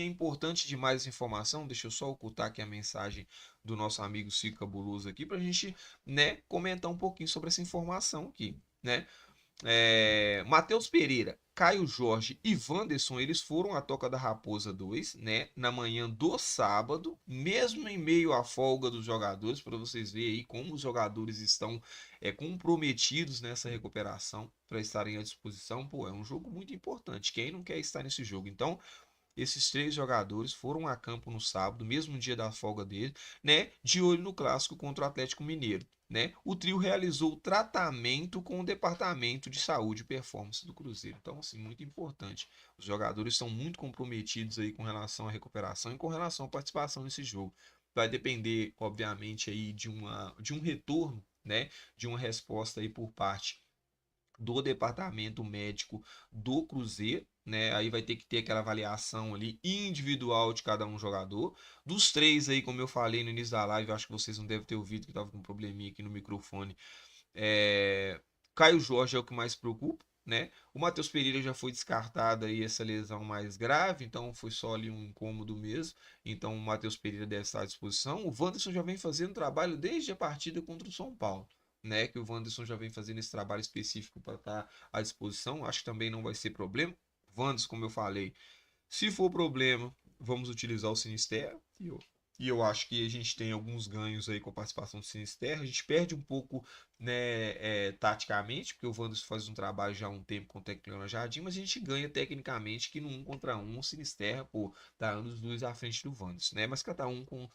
é importante demais essa informação. Deixa eu só ocultar aqui a mensagem do nosso amigo Cico Cabuloso aqui para a gente, né, comentar um pouquinho sobre essa informação aqui, né? Matheus Pereira, Caio Jorge e Wanderson, eles foram à Toca da Raposa 2, né, na manhã do sábado, mesmo em meio à folga dos jogadores, para vocês verem aí como os jogadores estão comprometidos nessa recuperação para estarem à disposição. Pô, é um jogo muito importante. Quem não quer estar nesse jogo? Então, esses três jogadores foram a campo no sábado, mesmo dia da folga dele, né? De olho no clássico contra o Atlético Mineiro. Né? O trio realizou tratamento com o Departamento de Saúde e Performance do Cruzeiro. Então, assim, muito importante. Os jogadores são muito comprometidos aí com relação à recuperação e com relação à participação nesse jogo. Vai depender, obviamente, aí de um retorno, né? De uma resposta aí por parte do departamento médico do Cruzeiro, né? Aí vai ter que ter aquela avaliação ali individual de cada um jogador. Dos três aí, como eu falei no início da live, acho que vocês não devem ter ouvido que eu tava com um probleminha aqui no microfone. É... Caio Jorge é o que mais preocupa, né? O Matheus Pereira já foi descartado aí essa lesão mais grave, então foi só ali um incômodo mesmo. Então o Matheus Pereira deve estar à disposição. O Wanderson já vem fazendo trabalho desde a partida contra o São Paulo. Né, que o Wanderson já vem fazendo esse trabalho específico para estar à disposição, acho que também não vai ser problema. Wanderson, como eu falei, se for problema, vamos utilizar o Sinisterra. E eu acho que a gente tem alguns ganhos aí com a participação do Sinisterra. A gente perde um pouco, né, taticamente, porque o Wanderson faz um trabalho já há um tempo com o técnico Leonardo Jardim, mas a gente ganha tecnicamente que no 1 contra 1 o Sinisterra, pô, tá anos luz à frente do Wanderson, né? Mas cada um com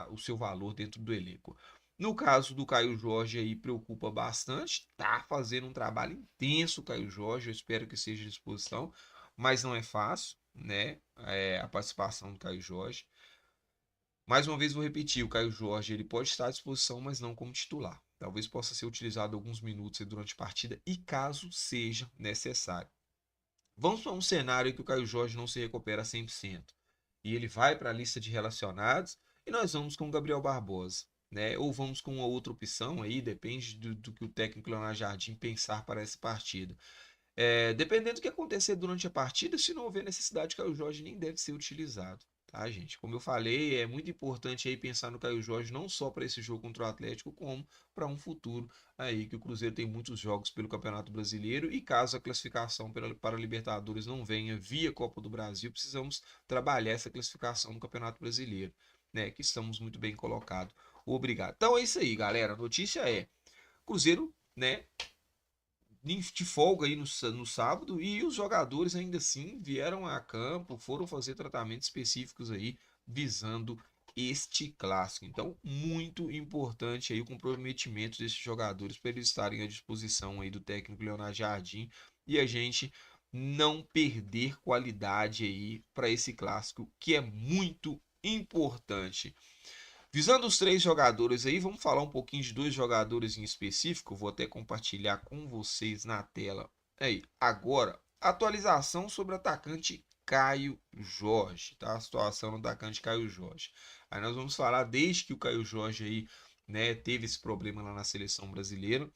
o seu valor dentro do elenco. No caso do Caio Jorge aí preocupa bastante, tá fazendo um trabalho intenso o Caio Jorge, eu espero que seja à disposição, mas não é fácil, né? A participação do Caio Jorge. Mais uma vez vou repetir, o Caio Jorge ele pode estar à disposição, mas não como titular. Talvez possa ser utilizado alguns minutos durante a partida e caso seja necessário. Vamos para um cenário em que o Caio Jorge não se recupera 100% e ele vai para a lista de relacionados e nós vamos com o Gabriel Barbosa, né? Ou vamos com uma outra opção aí, depende do que o técnico Leonardo Jardim pensar para essa partida. Dependendo do que acontecer durante a partida, se não houver necessidade, Caio Jorge nem deve ser utilizado. Tá, gente? Como eu falei, é muito importante aí pensar no Caio Jorge não só para esse jogo contra o Atlético, como para um futuro aí que o Cruzeiro tem muitos jogos pelo Campeonato Brasileiro e caso a classificação para a Libertadores não venha via Copa do Brasil, precisamos trabalhar essa classificação no Campeonato Brasileiro, né? Que estamos muito bem colocados. Obrigado. Então é isso aí, galera. A notícia é Cruzeiro, né? De folga aí no sábado e os jogadores ainda assim vieram a campo, foram fazer tratamentos específicos aí visando este clássico. Então, muito importante aí o comprometimento desses jogadores para eles estarem à disposição aí do técnico Leonardo Jardim e a gente não perder qualidade aí para esse clássico que é muito importante. Visando os três jogadores aí, vamos falar um pouquinho de dois jogadores em específico. Vou até compartilhar com vocês na tela. Aí, agora, atualização sobre o atacante Caio Jorge, tá? A situação do atacante Caio Jorge. Aí nós vamos falar desde que o Caio Jorge aí, né, teve esse problema lá na seleção brasileira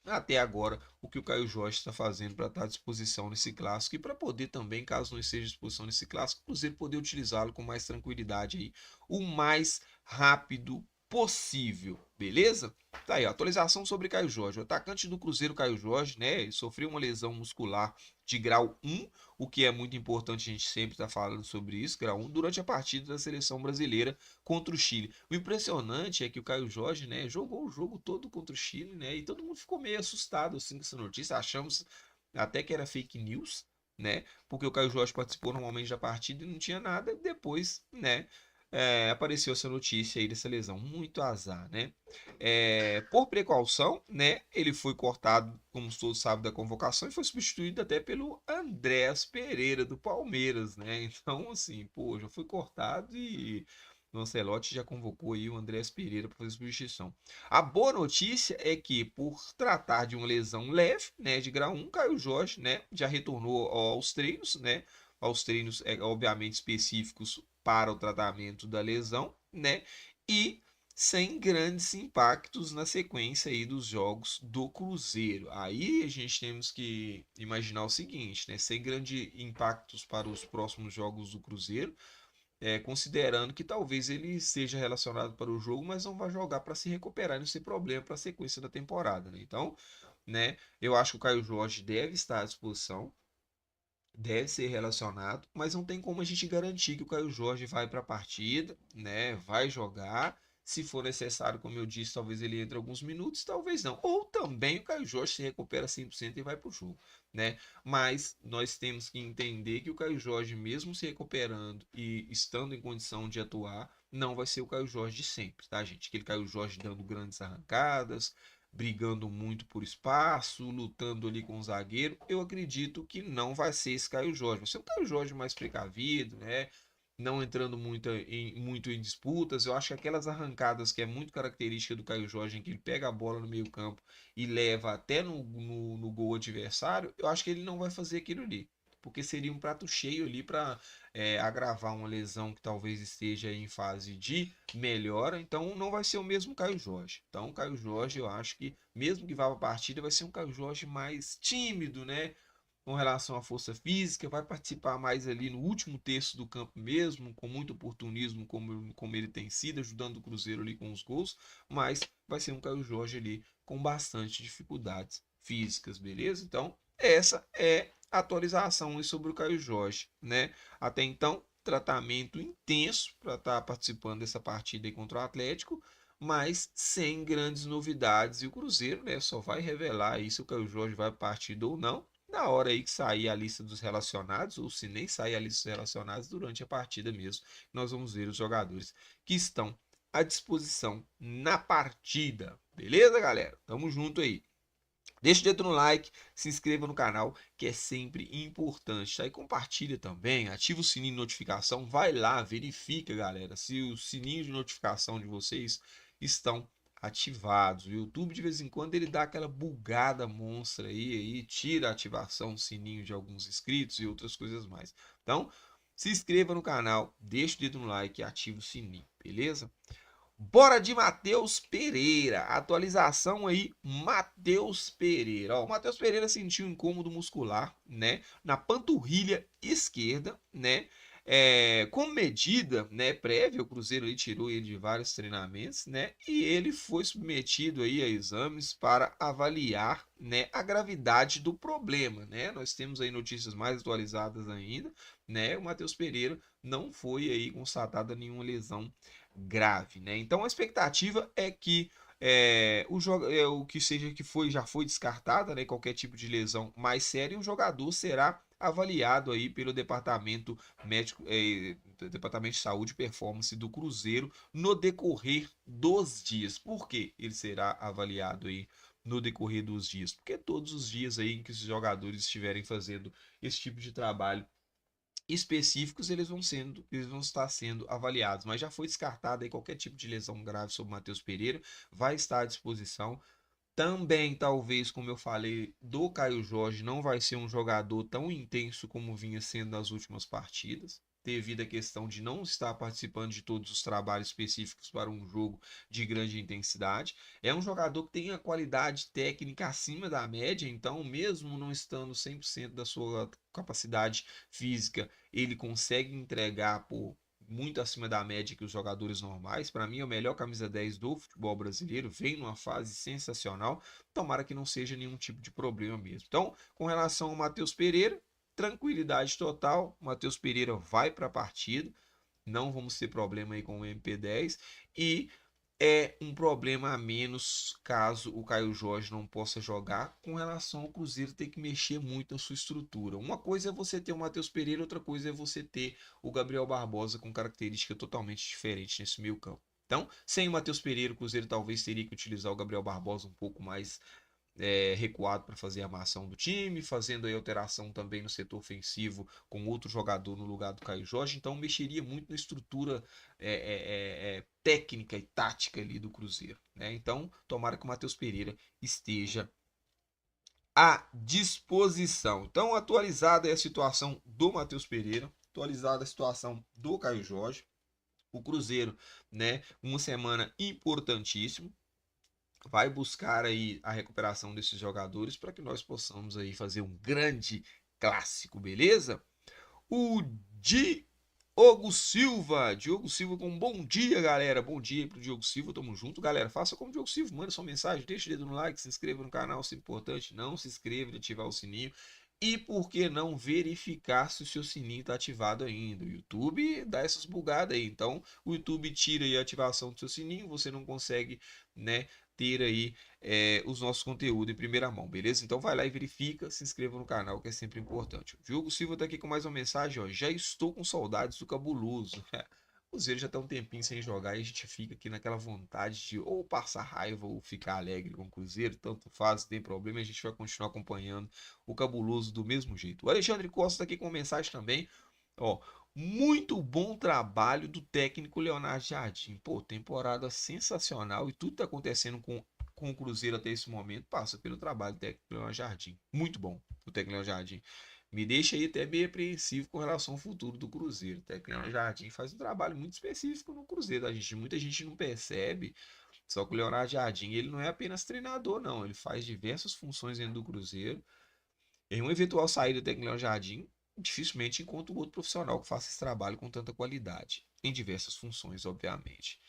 até agora o que o Caio Jorge está fazendo para estar à disposição nesse clássico e para poder também, caso não esteja à disposição nesse clássico, o Cruzeiro poder utilizá-lo com mais tranquilidade aí, o mais rápido possível, beleza? Tá aí, atualização sobre Caio Jorge. O atacante do Cruzeiro, Caio Jorge, né? Ele sofreu uma lesão muscular de grau 1, o que é muito importante, a gente sempre está falando sobre isso, grau 1, durante a partida da seleção brasileira contra o Chile. O impressionante é que o Caio Jorge, né, jogou o jogo todo contra o Chile, né? E todo mundo ficou meio assustado assim com essa notícia. Achamos até que era fake news, né? Porque o Caio Jorge participou normalmente da partida e não tinha nada. Depois, né? Apareceu essa notícia aí dessa lesão, muito azar, né? Por precaução, né? Ele foi cortado, como todos sabem, da convocação e foi substituído até pelo Andréas Pereira do Palmeiras, né? Então, assim, pô, já foi cortado e o Ancelotti já convocou aí o Andréas Pereira para fazer substituição. A boa notícia é que, por tratar de uma lesão leve, né, de grau 1, Caio Jorge, né, já retornou aos treinos, né, aos treinos, obviamente, específicos para o tratamento da lesão, né, e sem grandes impactos na sequência aí dos jogos do Cruzeiro. Aí a gente temos que imaginar o seguinte, né? Sem grandes impactos para os próximos jogos do Cruzeiro, considerando que talvez ele seja relacionado para o jogo, mas não vai jogar para se recuperar e não ser problema para a sequência da temporada, né? Então, né, eu acho que o Caio Jorge deve estar à disposição, deve ser relacionado, mas não tem como a gente garantir que o Caio Jorge vai para a partida, né? Vai jogar. Se for necessário, como eu disse, talvez ele entre alguns minutos, talvez não. Ou também o Caio Jorge se recupera 100% e vai para o jogo, né? Mas nós temos que entender que o Caio Jorge, mesmo se recuperando e estando em condição de atuar, não vai ser o Caio Jorge de sempre, tá, gente? Aquele Caio Jorge dando grandes arrancadas, brigando muito por espaço, lutando ali com o zagueiro. Eu acredito que não vai ser esse Caio Jorge. Vai ser um Caio Jorge mais precavido, né? Não entrando muito em disputas. Eu acho que aquelas arrancadas que é muito característica do Caio Jorge, em que ele pega a bola no meio campo e leva até no gol adversário, eu acho que ele não vai fazer aquilo ali. Porque seria um prato cheio ali para agravar uma lesão que talvez esteja em fase de melhora. Então não vai ser o mesmo Caio Jorge. Então o Caio Jorge, eu acho que, mesmo que vá para a partida, vai ser um Caio Jorge mais tímido, né? Com relação à força física, vai participar mais ali no último terço do campo mesmo, com muito oportunismo, como ele tem sido, ajudando o Cruzeiro ali com os gols, mas vai ser um Caio Jorge ali com bastante dificuldades físicas, beleza? Então, essa é a atualização sobre o Caio Jorge, né? Até então, tratamento intenso para estar participando dessa partida aí contra o Atlético, mas sem grandes novidades. E o Cruzeiro, né, só vai revelar aí se o Caio Jorge vai partir ou não na hora aí que sair a lista dos relacionados, ou se nem sair a lista dos relacionados durante a partida mesmo. Nós vamos ver os jogadores que estão à disposição na partida. Beleza, galera? Tamo junto aí. Deixa o dedo no like, se inscreva no canal, que é sempre importante, tá? E compartilha também, ativa o sininho de notificação, vai lá, verifica, galera, se o sininho de notificação de vocês estão ativados. O YouTube, de vez em quando, ele dá aquela bugada monstra aí tira a ativação, o sininho de alguns inscritos e outras coisas mais. Então, se inscreva no canal, deixa o dedo no like e ativa o sininho, beleza? Bora de Matheus Pereira. Atualização aí, Matheus Pereira. Ó, o Matheus Pereira sentiu um incômodo muscular, né, na panturrilha esquerda, né? Com medida, né, prévia, o Cruzeiro aí tirou ele de vários treinamentos, né? E ele foi submetido aí a exames para avaliar, né, a gravidade do problema, né? Nós temos aí notícias mais atualizadas ainda, né? O Matheus Pereira não foi aí constatada nenhuma lesão grave, né? Então a expectativa é que o que seja que foi já foi descartada, né? Qualquer tipo de lesão mais séria, o jogador será avaliado aí pelo departamento médico, departamento de saúde e performance do Cruzeiro no decorrer dos dias. Por que ele será avaliado aí no decorrer dos dias? Porque todos os dias aí em que os jogadores estiverem fazendo esse tipo de trabalho específicos, eles vão estar sendo avaliados, mas já foi descartado aí qualquer tipo de lesão grave sobre o Matheus Pereira, vai estar à disposição. Também, talvez, como eu falei, do Caio Jorge não vai ser um jogador tão intenso como vinha sendo nas últimas partidas, devido à questão de não estar participando de todos os trabalhos específicos para um jogo de grande intensidade. É um jogador que tem a qualidade técnica acima da média, então, mesmo não estando 100% da sua capacidade física, ele consegue entregar por muito acima da média que os jogadores normais. Para mim, é o melhor camisa 10 do futebol brasileiro, vem numa fase sensacional. Tomara que não seja nenhum tipo de problema mesmo. Então, com relação ao Matheus Pereira, tranquilidade total. O Matheus Pereira vai para a partida. Não vamos ter problema aí com o MP10. E é um problema a menos caso o Caio Jorge não possa jogar, com relação ao Cruzeiro ter que mexer muito na sua estrutura. Uma coisa é você ter o Matheus Pereira, outra coisa é você ter o Gabriel Barbosa com característica totalmente diferente nesse meio campo. Então, sem o Matheus Pereira, o Cruzeiro talvez teria que utilizar o Gabriel Barbosa um pouco mais recuado para fazer a armação do time, fazendo aí alteração também no setor ofensivo com outro jogador no lugar do Caio Jorge, então mexeria muito na estrutura técnica e tática ali do Cruzeiro, né? Então, tomara que o Matheus Pereira esteja à disposição. Então, atualizada é a situação do Matheus Pereira, atualizada a situação do Caio Jorge. O Cruzeiro, né? Uma semana importantíssima. Vai buscar aí a recuperação desses jogadores para que nós possamos aí fazer um grande clássico, beleza? O Diogo Silva com um bom dia, galera. Bom dia pro Diogo Silva, tamo junto, galera. Faça como o Diogo Silva, manda sua mensagem, deixa o dedo no like, se inscreva no canal, se é importante, não se inscreva e ativar o sininho. E por que não verificar se o seu sininho está ativado ainda? O YouTube dá essas bugadas aí. Então, o YouTube tira aí a ativação do seu sininho, você não consegue, né, ter aí os nossos conteúdos em primeira mão, beleza? Então vai lá e verifica, se inscreva no canal, que é sempre importante. O Diogo Silva tá aqui com mais uma mensagem, ó. Já estou com saudades do Cabuloso. O Cruzeiro já tá um tempinho sem jogar e a gente fica aqui naquela vontade de ou passar raiva ou ficar alegre com o Cruzeiro, tanto faz, não tem problema, a gente vai continuar acompanhando o Cabuloso do mesmo jeito. O Alexandre Costa tá aqui com uma mensagem também, ó. Muito bom trabalho do técnico Leonardo Jardim. Pô, temporada sensacional e tudo tá acontecendo com o Cruzeiro até esse momento passa pelo trabalho do técnico Leonardo Jardim. Muito bom o técnico Leonardo Jardim. Me deixa aí até meio apreensivo com relação ao futuro do Cruzeiro. O técnico Leonardo Jardim faz um trabalho muito específico no Cruzeiro. Muita gente não percebe, só que o Leonardo Jardim ele não é apenas treinador, não. Ele faz diversas funções dentro do Cruzeiro. Em uma eventual saída do técnico Leonardo Jardim, dificilmente encontra um outro profissional que faça esse trabalho com tanta qualidade, em diversas funções, obviamente.